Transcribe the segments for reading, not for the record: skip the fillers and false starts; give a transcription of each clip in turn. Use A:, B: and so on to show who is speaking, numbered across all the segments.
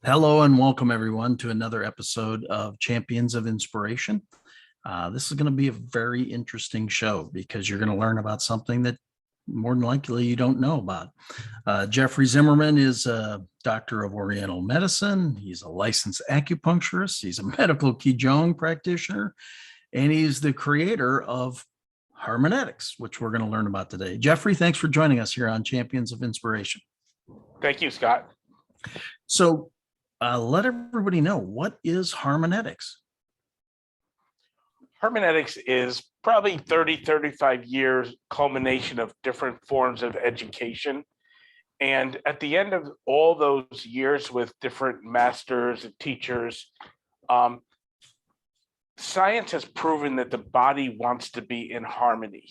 A: Hello and welcome everyone to another episode of Champions of Inspiration. This is going to be a very interesting show because you're going to learn about something that more than likely you don't know about. Jeffrey Zimmerman is a doctor of Oriental medicine. He's a licensed acupuncturist. He's a medical Qigong practitioner, and he's the creator of Harmonetics, which we're going to learn about today. Jeffrey, thanks for joining us here on Champions of Inspiration.
B: Thank you, Scott.
A: So let everybody know, what is Harmonetics?
B: Harmonetics is probably 35 years culmination of different forms of education. And at the end of all those years with different masters and teachers, science has proven that the body wants to be in harmony.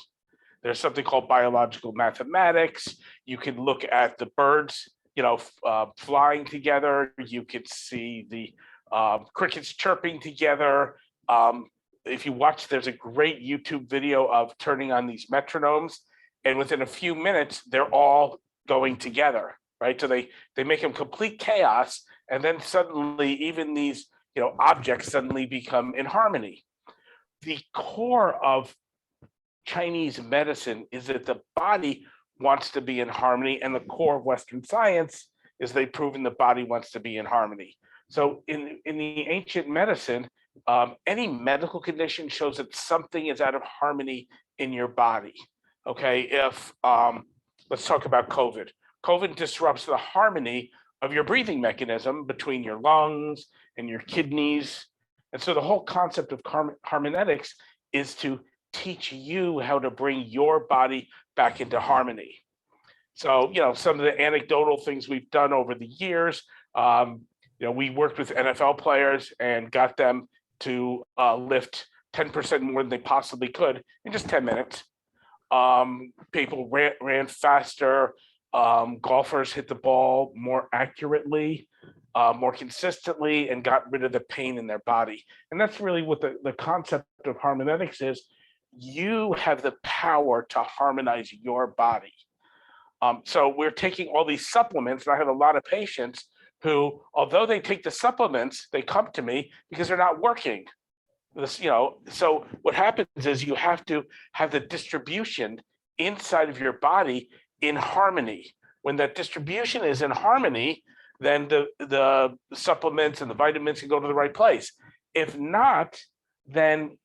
B: There's something called biological mathematics. You can look at the birds flying together. You could see the crickets chirping together. If you watch, there's a great YouTube video of turning on these metronomes, and within a few minutes, they're all going together, right? So they make them complete chaos, and then suddenly even these objects suddenly become in harmony. The core of Chinese medicine is that the body wants to be in harmony, and the core of Western science is they've proven the body wants to be in harmony. So in the ancient medicine, any medical condition shows that something is out of harmony in your body. Okay, if let's talk about COVID. COVID disrupts the harmony of your breathing mechanism between your lungs and your kidneys. And so the whole concept of harmonetics is to teach you how to bring your body back into harmony. So, some of the anecdotal things we've done over the years, we worked with NFL players and got them to lift 10% more than they possibly could in just 10 minutes. People ran faster. Golfers hit the ball more accurately, more consistently, and got rid of the pain in their body. And that's really what the concept of harmonetics is. You have the power to harmonize your body. So we're taking all these supplements, and I have a lot of patients who, although they take the supplements, they come to me because they're not working. So what happens is you have to have the distribution inside of your body in harmony. When that distribution is in harmony, then the supplements and the vitamins can go to the right place. If not, then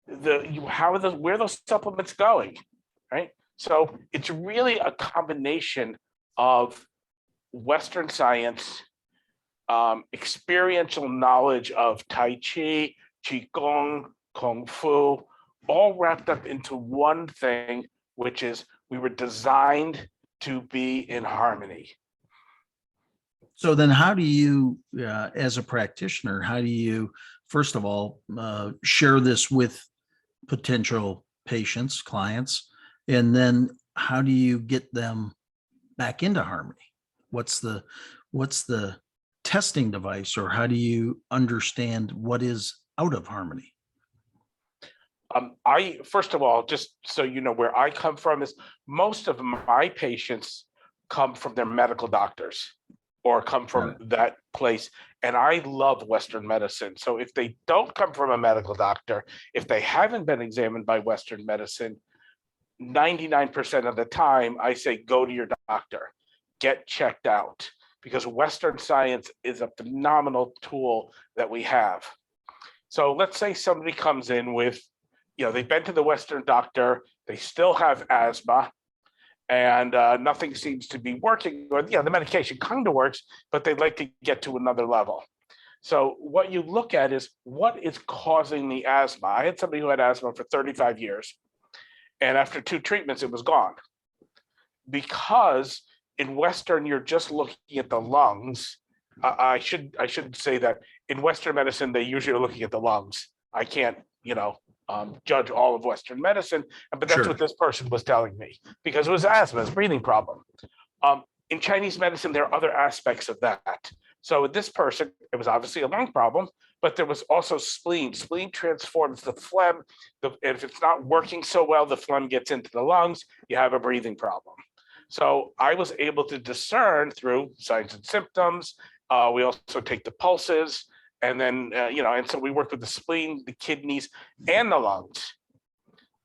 B: where are those supplements going, right? So it's really a combination of Western science, experiential knowledge of Tai Chi, Qigong, Kung Fu, all wrapped up into one thing, which is we were designed to be in harmony.
A: So then how do you, as a practitioner, how do you, first of all, share this with potential patients, clients, and then how do you get them back into harmony? What's the testing device, or how do you understand what is out of harmony?
B: First of all, just so you know, where I come from is most of my patients come from their medical doctors or come from that place. And I love Western medicine. So if they don't come from a medical doctor, if they haven't been examined by Western medicine, 99% of the time I say, go to your doctor, get checked out, because Western science is a phenomenal tool that we have. So let's say somebody comes in with, they've been to the Western doctor, they still have asthma, and nothing seems to be working, or the medication kind of works, but they'd like to get to another level. So what you look at is what is causing the asthma. I had somebody who had asthma for 35 years, and after 2 treatments, it was gone. Because in Western, you're just looking at the lungs. I should say that in Western medicine, they usually are looking at the lungs. I can't, judge all of Western medicine, but that's what this person was telling me, because it was asthma, it's a breathing problem. In Chinese medicine, there are other aspects of that. So with this person, it was obviously a lung problem, but there was also spleen. Spleen transforms the phlegm. And if it's not working so well, the phlegm gets into the lungs, you have a breathing problem. So I was able to discern through signs and symptoms We also take the pulses, and then and so we work with the spleen, the kidneys, and the lungs.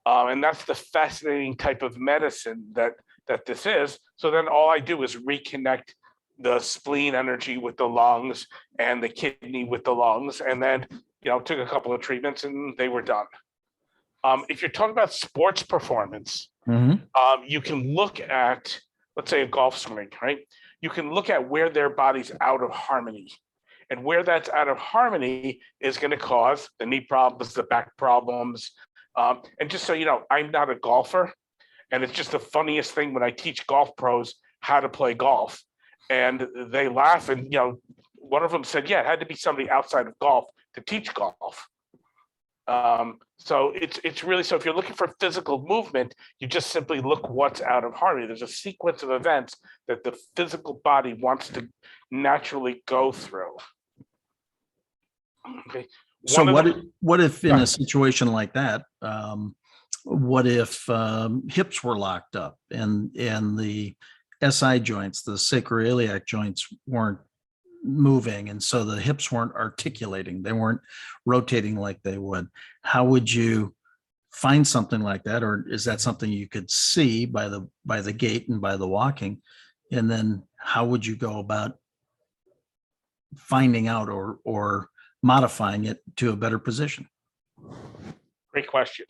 B: And that's the fascinating type of medicine that this is. So then all I do is reconnect the spleen energy with the lungs and the kidney with the lungs, and then took a couple of treatments and they were done. If you're talking about sports performance, you can look at, let's say, a golf swing, right? You can look at where their body's out of harmony. And where that's out of harmony is going to cause the knee problems, the back problems. And just so you know, I'm not a golfer. And it's just the funniest thing when I teach golf pros how to play golf. And they laugh. And, one of them said, yeah, it had to be somebody outside of golf to teach golf. So it's really, so if you're looking for physical movement, you just simply look what's out of harmony. There's a sequence of events that the physical body wants to naturally go through. Okay.
A: So what if in a situation like that, what if hips were locked up and the SI joints, the sacroiliac joints weren't moving, and so the hips weren't articulating, they weren't rotating like they would? How would you find something like that? Or is that something you could see by the gait and by the walking? And then how would you go about finding out or modifying it to a better position?
B: Great question.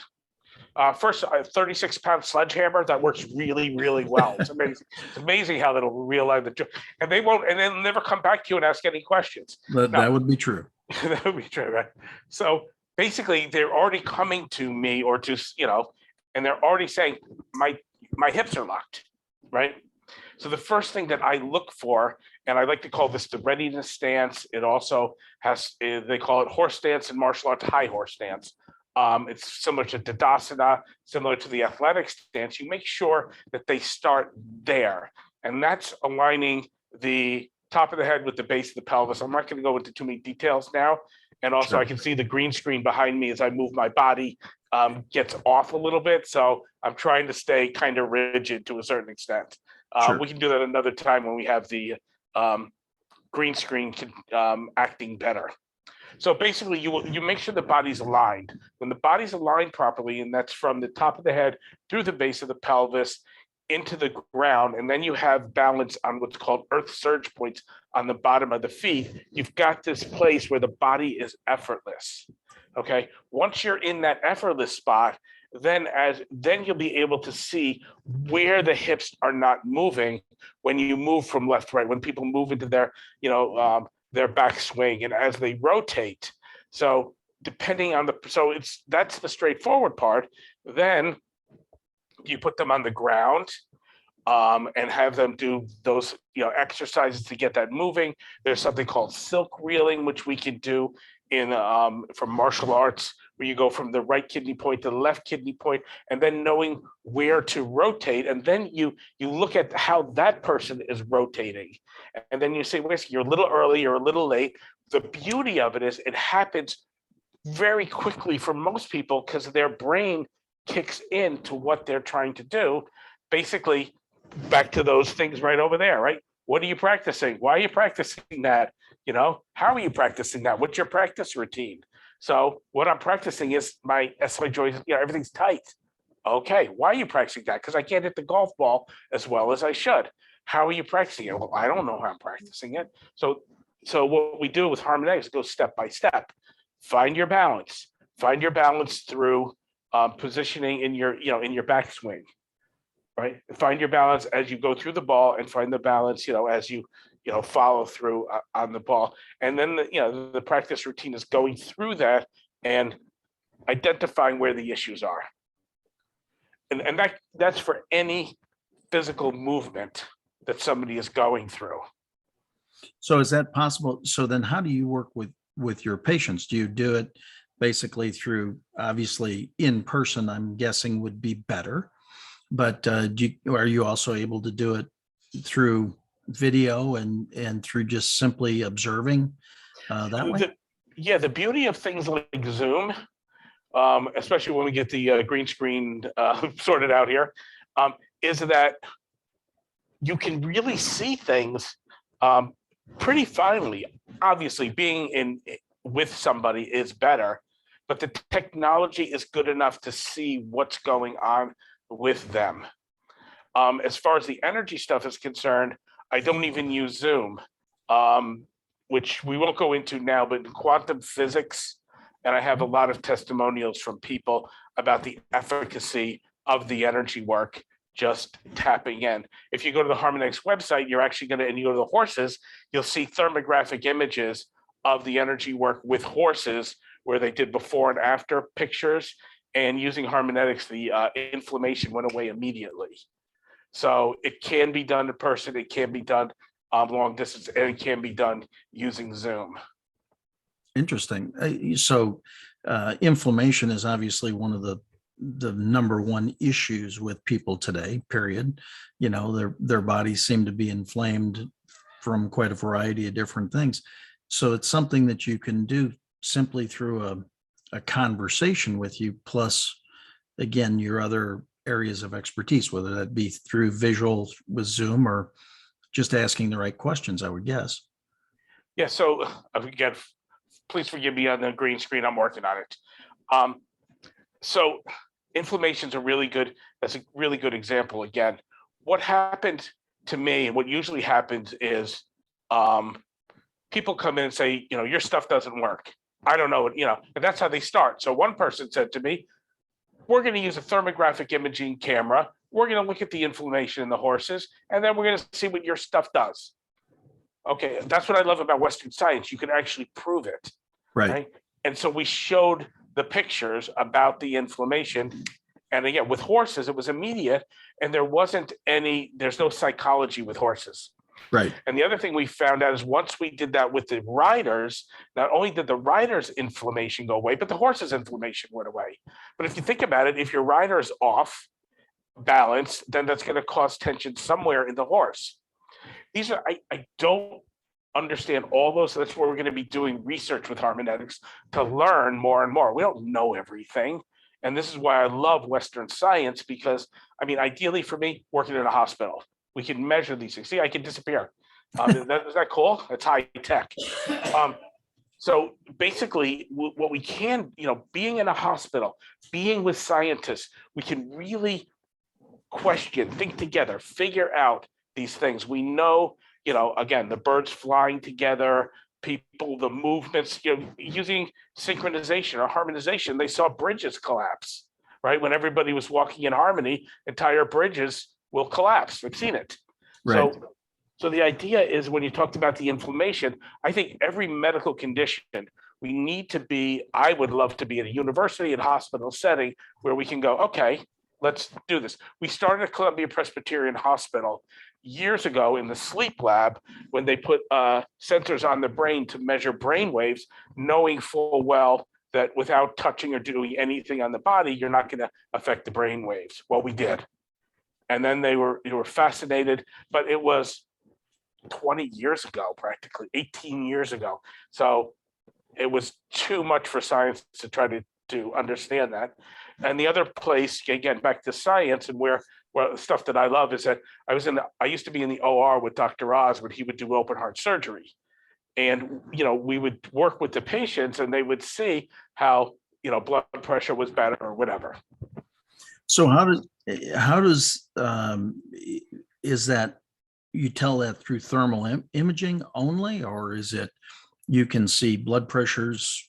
B: First, a 36-pound sledgehammer that works really, really well. It's amazing. It's amazing how that'll realign the joint, and they'll never come back to you and ask any questions.
A: That would be true.
B: That would be true, right? So basically, they're already coming to me or to and they're already saying my hips are locked, right? So the first thing that I look for, and I like to call this the readiness stance. It also has, they call it horse stance in martial arts, high horse stance. It's similar to Tadasana, similar to the athletic stance. You make sure that they start there. And that's aligning the top of the head with the base of the pelvis. I'm not going to go into too many details now. And also I can see the green screen behind me as I move my body gets off a little bit. So I'm trying to stay kind of rigid to a certain extent. We can do that another time when we have the green screen acting better. So basically, you make sure the body's aligned. When the body's aligned properly, and that's from the top of the head through the base of the pelvis into the ground, and then you have balance on what's called earth surge points on the bottom of the feet, you've got this place where the body is effortless. Okay. Once you're in that effortless spot, then you'll be able to see where the hips are not moving when you move from left to right, when people move into their backswing and as they rotate. So depending on that's the straightforward part. Then you put them on the ground and have them do those exercises to get that moving. There's something called silk reeling, which we can do from martial arts, where you go from the right kidney point to the left kidney point, and then knowing where to rotate. And then you look at how that person is rotating. And then you say, wait, you're a little early, you're a little late. The beauty of it is it happens very quickly for most people because their brain kicks into what they're trying to do. Basically, back to those things right over there, right? What are you practicing? Why are you practicing that? How are you practicing that? What's your practice routine? So what I'm practicing is my SI joints, everything's tight. Okay, why are you practicing that? Because I can't hit the golf ball as well as I should. How are you practicing it? Well, I don't know how I'm practicing it. So what we do with Harmonetics is go step by step. Find your balance. Find your balance through positioning in your backswing, right? Find your balance as you go through the ball, and find the balance, as you follow through on the ball. And then the practice routine is going through that and identifying where the issues are. And that's for any physical movement that somebody is going through.
A: So is that possible? So then how do you work with your patients? Do you do it basically through, obviously in person, I'm guessing would be better, but are you also able to do it through video and through just simply observing that way?
B: The beauty of things like Zoom, especially when we get the green screen sorted out here, is that you can really see things pretty finely. Obviously, being in with somebody is better, but the technology is good enough to see what's going on with them. As far as the energy stuff is concerned, I don't even use Zoom, which we won't go into now, but in quantum physics, and I have a lot of testimonials from people about the efficacy of the energy work just tapping in. If you go to the Harmonetics website, you're actually going to, and you go to the horses, you'll see thermographic images of the energy work with horses where they did before and after pictures. And using Harmonetics, the inflammation went away immediately. So it can be done in person, it can be done long distance, and it can be done using Zoom.
A: Interesting. So inflammation is obviously one of the number one issues with people today, period. You know, their bodies seem to be inflamed from quite a variety of different things. So it's something that you can do simply through a conversation with you, plus, again, your other areas of expertise, whether that be through visual with Zoom or just asking the right questions, I would guess.
B: Yeah, so again, please forgive me on the green screen, I'm working on it. So inflammation's a really good, that's a really good example. Again, what happened to me, and what usually happens is people come in and say, you know, your stuff doesn't work. I don't know, you know, and that's how they start. So one person said to me, we're going to use a thermographic imaging camera. We're going to look at the inflammation in the horses, and then we're going to see what your stuff does. Okay, that's what I love about Western science. You can actually prove it. Right. And so we showed the pictures about the inflammation. And again, with horses, it was immediate, and there's no psychology with horses.
A: Right.
B: And the other thing we found out is once we did that with the riders, not only did the riders' inflammation go away, but the horse's inflammation went away. But if you think about it, if your rider is off balance, then that's going to cause tension somewhere in the horse. These are, I don't understand all those. So that's where we're going to be doing research with Harmonetics to learn more and more. We don't know everything. And this is why I love Western science, because, I mean, ideally for me, working in a hospital, we can measure these things. See, I can disappear. Is that cool? That's high tech. So basically, what we can, you know, being in a hospital, being with scientists, we can really question, think together, figure out these things. We know, you know, again, the birds flying together, people, the movements, you know, using synchronization or harmonization, they saw bridges collapse, right? When everybody was walking in harmony, entire bridges will collapse. We've seen it. Right. So the idea is, when you talked about the inflammation, I think every medical condition, we need to be, I would love to be at a university and hospital setting where we can go, okay, let's do this. We started at Columbia Presbyterian Hospital years ago in the sleep lab when they put sensors on the brain to measure brain waves, knowing full well that without touching or doing anything on the body, you're not going to affect the brain waves. Well, we did. And then they were fascinated, but it was 20 years ago, practically 18 years ago. So it was too much for science to try to understand that. And the other place, again, back to science, and where stuff that I love is that I used to be in the OR with Dr. Oz when he would do open heart surgery. And, you know, we would work with the patients and they would see how, you know, blood pressure was better or whatever.
A: So how does is that, you tell that through thermal imaging only, or is it you can see blood pressures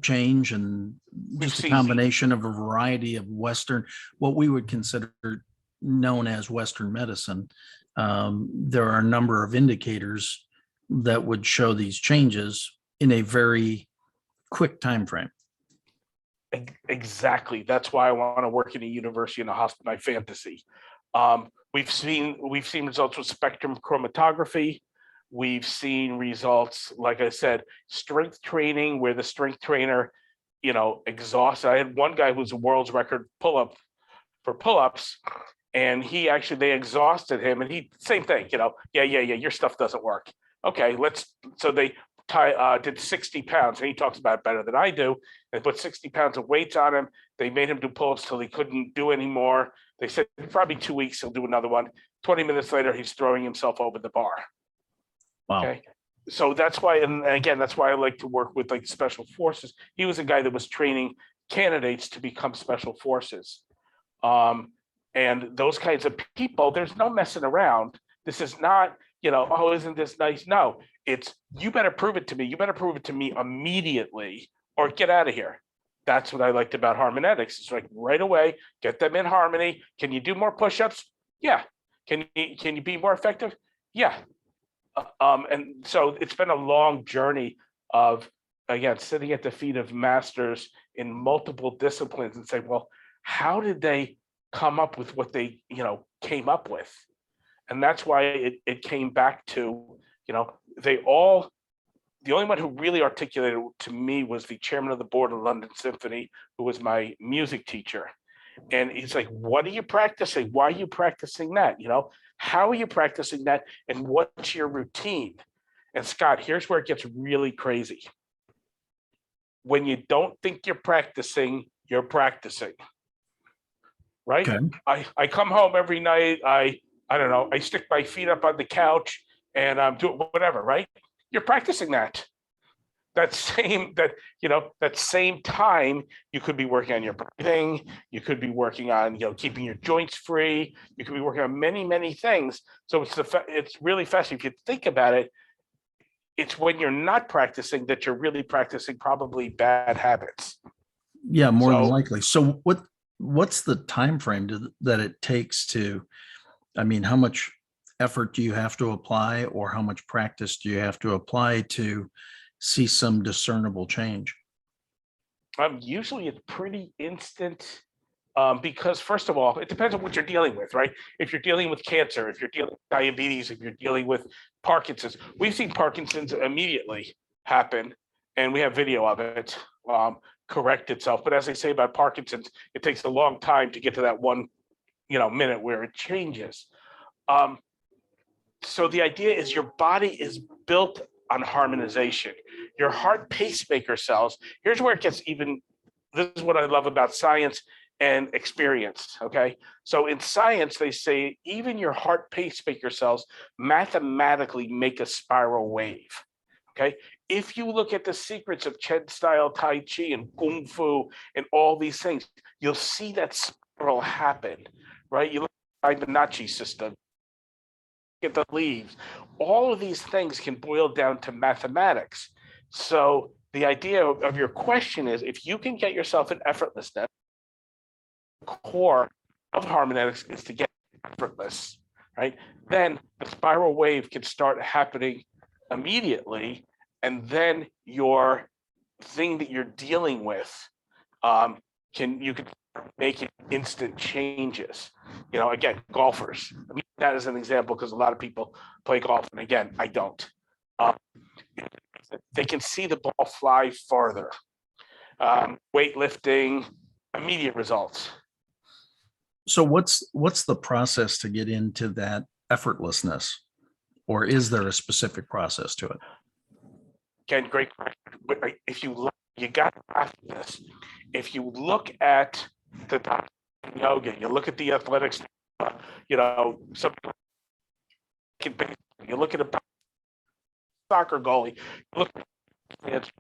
A: change and just a combination of a variety of Western, what we would consider known as Western medicine? There are a number of indicators that would show these changes in a very quick time frame.
B: Exactly. That's why I want to work in a university and a hospital. My fantasy. We've seen results with spectrum chromatography. We've seen results, like I said, strength training, where the strength trainer, you know, exhausted. I had one guy who's a world's record pull-ups, and they exhausted him, and same thing, you know, yeah, your stuff doesn't work. Okay, so they did 60 pounds, and he talks about it better than I do. They put 60 pounds of weights on him. They made him do pull-ups till he couldn't do anymore. They said probably 2 weeks he'll do another one. 20 minutes later, he's throwing himself over the bar.
A: Wow.
B: Okay. So that's why, and again, that's why I like to work with like special forces. He was a guy that was training candidates to become special forces. Um, and those kinds of people, there's no messing around. This is not, oh, isn't this nice? No, it's you better prove it to me. You better prove it to me immediately or get out of here. That's what I liked about Harmonetics. It's like right away, get them in harmony. Can you do more push-ups? Yeah. Can you be more effective? Yeah. And so it's been a long journey of, again, sitting at the feet of masters in multiple disciplines and say, well, how did they come up with what they, came up with? And that's why it came back to, they all, the only one who really articulated it to me was the chairman of the board of London Symphony, who was my music teacher. And he's like, what are you practicing? Why are you practicing that? How are you practicing that? And what's your routine? And Scott, here's where it gets really crazy. When you don't think you're practicing, right?
A: Okay.
B: I come home every night. I don't know. I stick my feet up on the couch and I'm doing whatever, right? You're practicing that. That same time, you could be working on your breathing. You could be working on, keeping your joints free. You could be working on many, many things. So it's really fascinating. If you think about it, it's when you're not practicing that you're really practicing probably bad habits.
A: Yeah, more than
B: So
A: likely. So what's the time frame that it takes to, I mean, how much effort do you have to apply, or how much practice do you have to apply to see some discernible change?
B: usually it's pretty instant. Because first of all, it depends on what you're dealing with, right? If you're dealing with cancer, if you're dealing with diabetes, if you're dealing with Parkinson's, we've seen Parkinson's immediately happen, and we have video of it correct itself. But as I say about Parkinson's, it takes a long time to get to that one, minute where it changes. Um, so the idea is your body is built on harmonization. Your heart pacemaker cells. Here's where it gets even. This is what I love about science and experience. Okay. So in science, they say even your heart pacemaker cells mathematically make a spiral wave. Okay. If you look at the secrets of Chen style Tai Chi and Kung Fu and all these things, you'll see that spiral happen, right? You look at the Fibonacci system, at the leaves, all of these things can boil down to mathematics. So the idea of your question is if you can get yourself an effortlessness, core of Harmonetics is to get effortless, right? Then the spiral wave can start happening immediately, and then your thing that you're dealing with you can make it instant changes. Again, golfers. I mean, that is an example because a lot of people play golf, and again, I don't. They can see the ball fly farther. Weightlifting, immediate results.
A: So what's the process to get into that effortlessness, or is there a specific process to it?
B: Again, great question. If you look, you got after this. If you look at the yoga, you look at the athletics, some you look at a soccer goalie, look at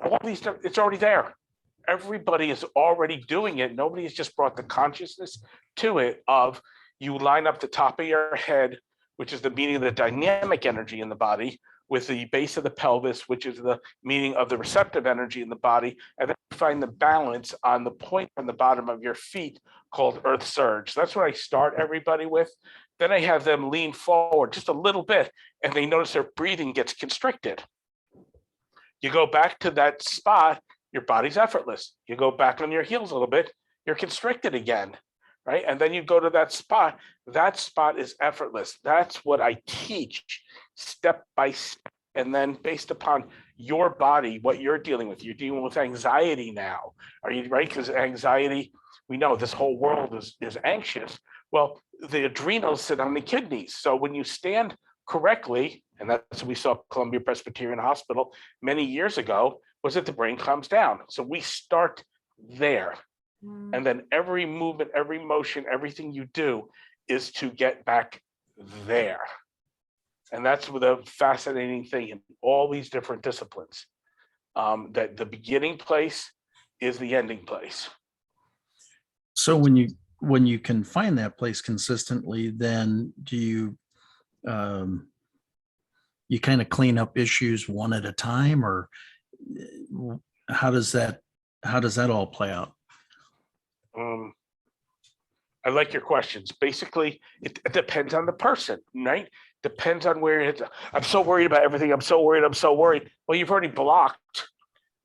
B: all these stuff. It's already there. Everybody is already doing it. Nobody has just brought the consciousness to it of you line up the top of your head, which is the meaning of the dynamic energy in the body, with the base of the pelvis, which is the meaning of the receptive energy in the body, and then find the balance on the point on the bottom of your feet called earth surge. That's what I start everybody with. Then I have them lean forward just a little bit, and they notice their breathing gets constricted. You go back to that spot, your body's effortless. You go back on your heels a little bit, you're constricted again, right? And then you go to that spot is effortless. That's what I teach step by step. And then based upon your body, what you're dealing with anxiety now. Are you right? Because anxiety, we know this whole world is anxious. Well, the adrenals sit on the kidneys. So when you stand correctly, and that's what we saw at Columbia Presbyterian Hospital many years ago, was that the brain calms down. So we start there. And then every movement, every motion, everything you do is to get back there. And that's the fascinating thing in all these different disciplines, that the beginning place is the ending place.
A: So when you can find that place consistently, then do you you kind of clean up issues one at a time, or how does that all play out?
B: Um, I like your questions. Basically, it depends on the person, right? Depends on where it's. I'm so worried about everything. I'm so worried. I'm so worried. Well, you've already blocked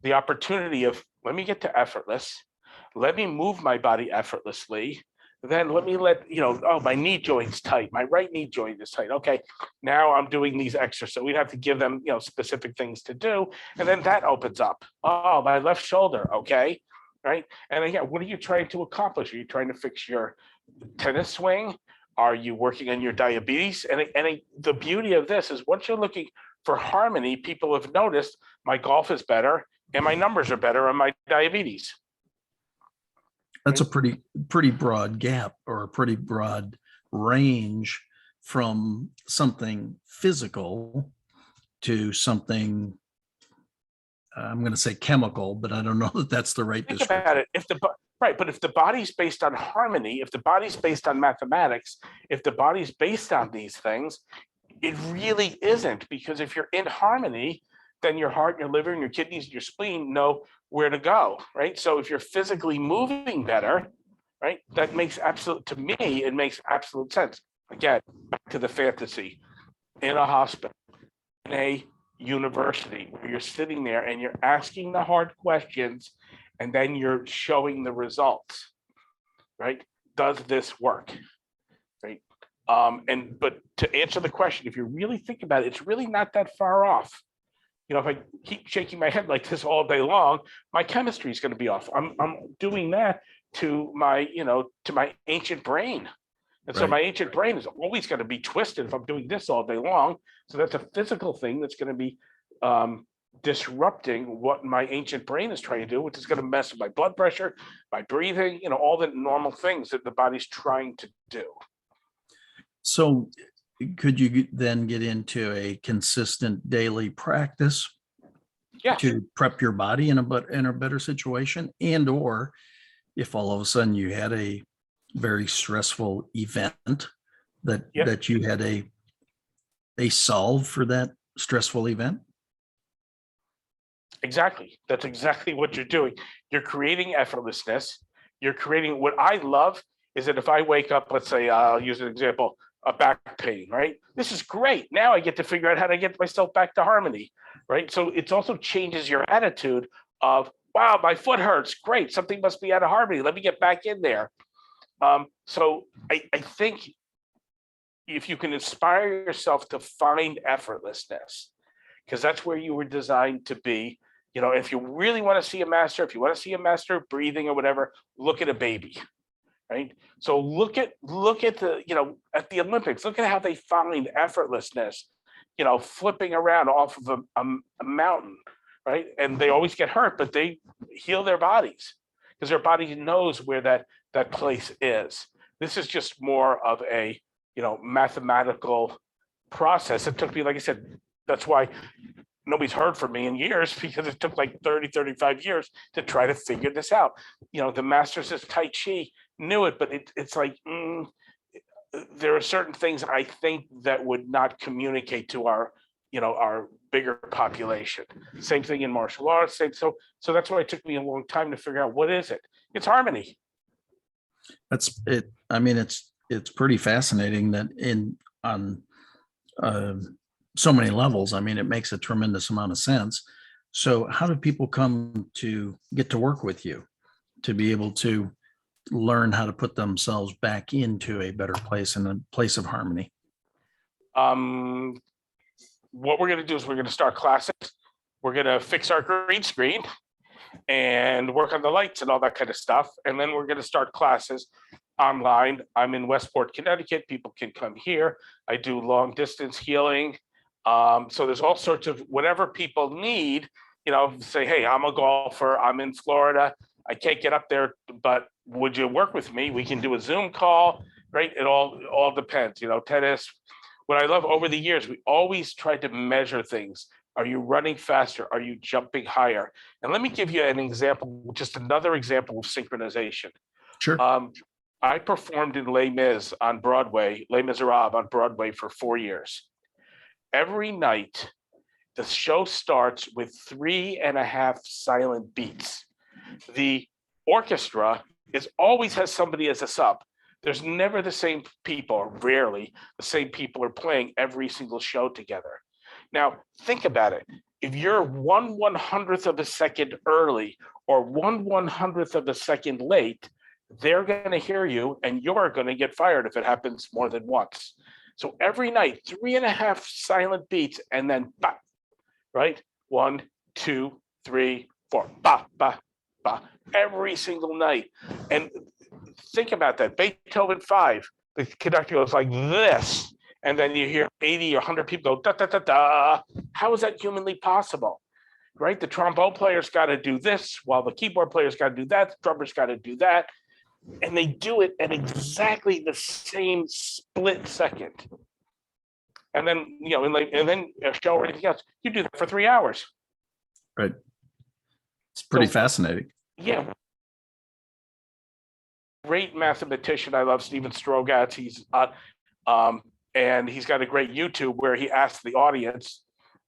B: the opportunity of, let me get to effortless. Let me move my body effortlessly. Then let me oh, my knee joint's tight. My right knee joint is tight. Okay, now I'm doing these exercises. So we'd have to give them, specific things to do. And then that opens up. Oh, my left shoulder. Okay, right. And again, what are you trying to accomplish? Are you trying to fix your tennis swing? Are you working on your diabetes? And the beauty of this is, once you're looking for harmony, people have noticed my golf is better and my numbers are better on my diabetes.
A: That's a pretty broad gap, or a pretty broad range, from something physical to something, I'm going to say chemical, but I don't know that that's the right
B: Think
A: description.
B: about it. But if the body's based on harmony, if the body's based on mathematics, if the body's based on these things, it really isn't. Because if you're in harmony, then your heart, your liver, and your kidneys, and your spleen know where to go, right? So if you're physically moving better, right, that makes to me, it makes absolute sense. Again, back to the fantasy, in a hospital, in a university, where you're sitting there and you're asking the hard questions, and then you're showing the results, right? Does this work, right? But to answer the question, if you really think about it, it's really not that far off. If I keep shaking my head like this all day long, my chemistry is going to be off. I'm doing that to my, to my ancient brain. And so
A: Right.
B: my ancient brain is always going to be twisted if I'm doing this all day long. So that's a physical thing that's going to be disrupting what my ancient brain is trying to do, which is going to mess with my blood pressure, my breathing, all the normal things that the body's trying to do.
A: So could you then get into a consistent daily practice
B: Yeah,
A: to prep your body in a better situation? And or if all of a sudden you had a very stressful event that
B: Yeah.
A: that you had a solve for that stressful event?
B: Exactly. That's exactly what you're doing. You're creating effortlessness. You're creating, what I love is that if I wake up, let's say, I'll use an example, a back pain, right? This is great. Now I get to figure out how to get myself back to harmony, right? So it also changes your attitude of, wow, my foot hurts. Great. Something must be out of harmony. Let me get back in there. So I think if you can inspire yourself to find effortlessness, because that's where you were designed to be. If you really want to see a master, if you want to see a master of breathing or whatever, look at a baby, right? So look at the, at the Olympics, look at how they find effortlessness, flipping around off of a mountain, right? And they always get hurt, but they heal their bodies because their body knows where that place is. This is just more of a, mathematical process. It took me, like I said, that's why nobody's heard from me in years, because it took like 30, 35 years to try to figure this out. The masters of Tai Chi knew it, but it's like, there are certain things I think that would not communicate to our bigger population. Same thing in martial arts. So that's why it took me a long time to figure out what is it. It's harmony.
A: That's it. I mean, it's pretty fascinating that on so many levels. I mean, it makes a tremendous amount of sense. So how do people come to get to work with you to be able to learn how to put themselves back into a better place, and a place of harmony?
B: What we're going to do is we're going to start classes. We're going to fix our green screen and work on the lights and all that kind of stuff. And then we're going to start classes online. I'm in Westport, Connecticut. People can come here. I do long distance healing. So there's all sorts of whatever people need, say, hey, I'm a golfer. I'm in Florida. I can't get up there, but would you work with me? We can do a Zoom call, right? It all depends, tennis, what I love over the years, we always tried to measure things. Are you running faster? Are you jumping higher? And let me give you an example, just another example of synchronization.
A: Sure.
B: I performed in Les Mis on Broadway, Les Miserables on Broadway for 4 years. Every night, the show starts with 3.5 silent beats. The orchestra always has somebody as a sub. There's never the same people, or rarely the same people are playing every single show together. Now, think about it. If you're 1/100th of a second early or 1/100th of a second late, they're going to hear you and you're going to get fired if it happens more than once. So every night, 3.5 silent beats and then ba, right? 1, 2, 3, 4, ba, ba, ba, every single night. And think about that. Beethoven 5, the conductor goes like this, and then you hear 80 or 100 people go da da da da. How is that humanly possible? Right? The trombone player's got to do this, while the keyboard player's got to do that, the drummer's got to do that, and they do it at exactly the same split second. And then and then a show or anything else, you do that for 3 hours.
A: Right. It's pretty fascinating.
B: Yeah. Great mathematician. I love Steven Strogatz. He's and he's got a great YouTube where he asks the audience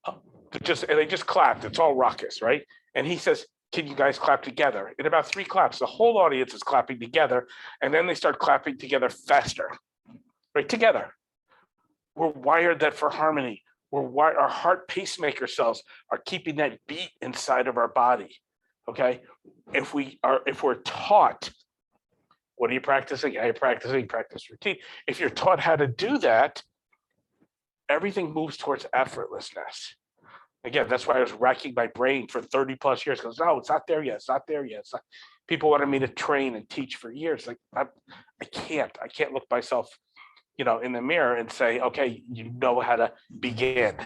B: and they just clapped. It's all raucous, right? And he says, "Can you guys clap together?" In about 3 claps, the whole audience is clapping together, and then they start clapping together faster, right? Together. We're wired that for harmony. Our heart pacemaker cells are keeping that beat inside of our body. Okay, if we're taught, what are you practicing? Are you practicing? Practice routine. If you're taught how to do that, everything moves towards effortlessness. Again, that's why I was racking my brain for 30 plus years. Because no, it's not there yet. It's not there yet. People wanted me to train and teach for years. Like I can't look myself, in the mirror and say, okay, you know how to begin.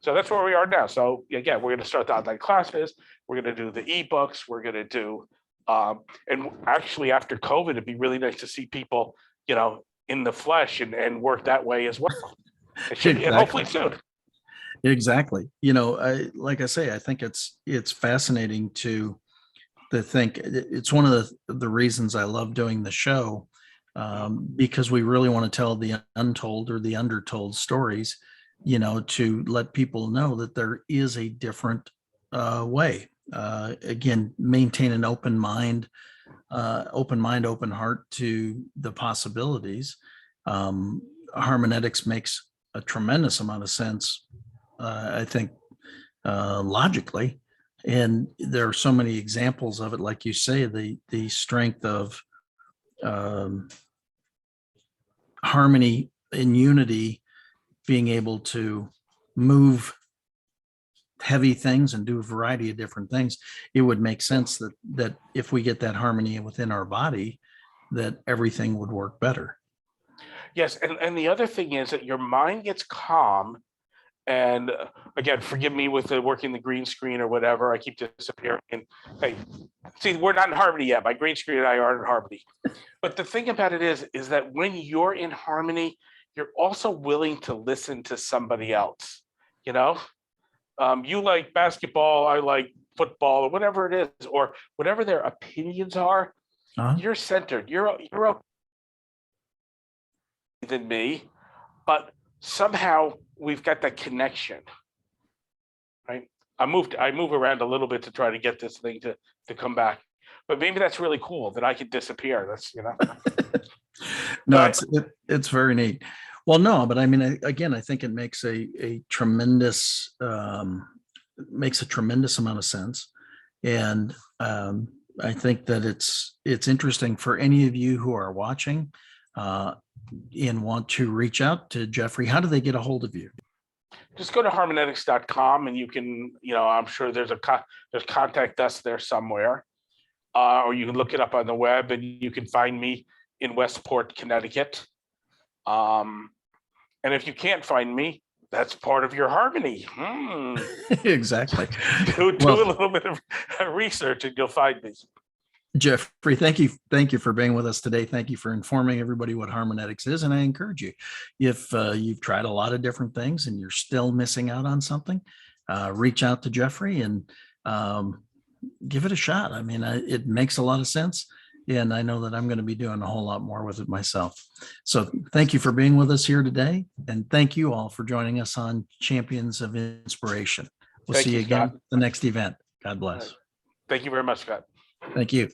B: So that's where we are now. So again, we're going to start the online classes. We're going to do the ebooks. We're going to do, and actually after COVID, it'd be really nice to see people, in the flesh and work that way as well. It should, exactly. And hopefully soon.
A: Exactly. Like I say, I think it's fascinating to think. It's one of the reasons I love doing the show, because we really want to tell the untold or the undertold stories, to let people know that there is a different way. Again, maintain an open mind, open heart to the possibilities. Harmonetics makes a tremendous amount of sense, I think, logically. And there are so many examples of it, like you say, the strength of harmony and unity, being able to move heavy things and do a variety of different things. It would make sense that if we get that harmony within our body, that everything would work better.
B: Yes, and the other thing is that your mind gets calm. And again, forgive me with working the green screen or whatever. I keep disappearing. And hey, see, we're not in harmony yet. My green screen and I are in harmony. But the thing about it is that when you're in harmony, you're also willing to listen to somebody else. You like basketball, I like football, or whatever it is, or whatever their opinions are. You're centered. You're okay than me, but somehow we've got that connection, right? I move around a little bit to try to get this thing to come back, but maybe that's really cool that I could disappear. That's
A: No, it's very neat. Well, no, but I mean, again, I think it makes a tremendous amount of sense, and I think that it's interesting for any of you who are watching and want to reach out to Jeffrey. How do they get a hold of you?
B: Just go to harmonetics.com and you can, I'm sure there's contact us there somewhere, or you can look it up on the web and you can find me in Westport, Connecticut. And if you can't find me, that's part of your harmony.
A: Exactly.
B: Do a little bit of research and you'll find me.
A: Jeffrey, thank you for being with us today. Thank you for informing everybody what Harmonetics is. And I encourage you, if you've tried a lot of different things and you're still missing out on something, reach out to Jeffrey and give it a shot. I mean, it makes a lot of sense. And I know that I'm going to be doing a whole lot more with it myself. So thank you for being with us here today. And thank you all for joining us on Champions of Inspiration. We'll
B: Thank
A: see you
B: you,
A: again
B: Scott.
A: at the next event. God bless.
B: Thank you very much, Scott.
A: Thank you.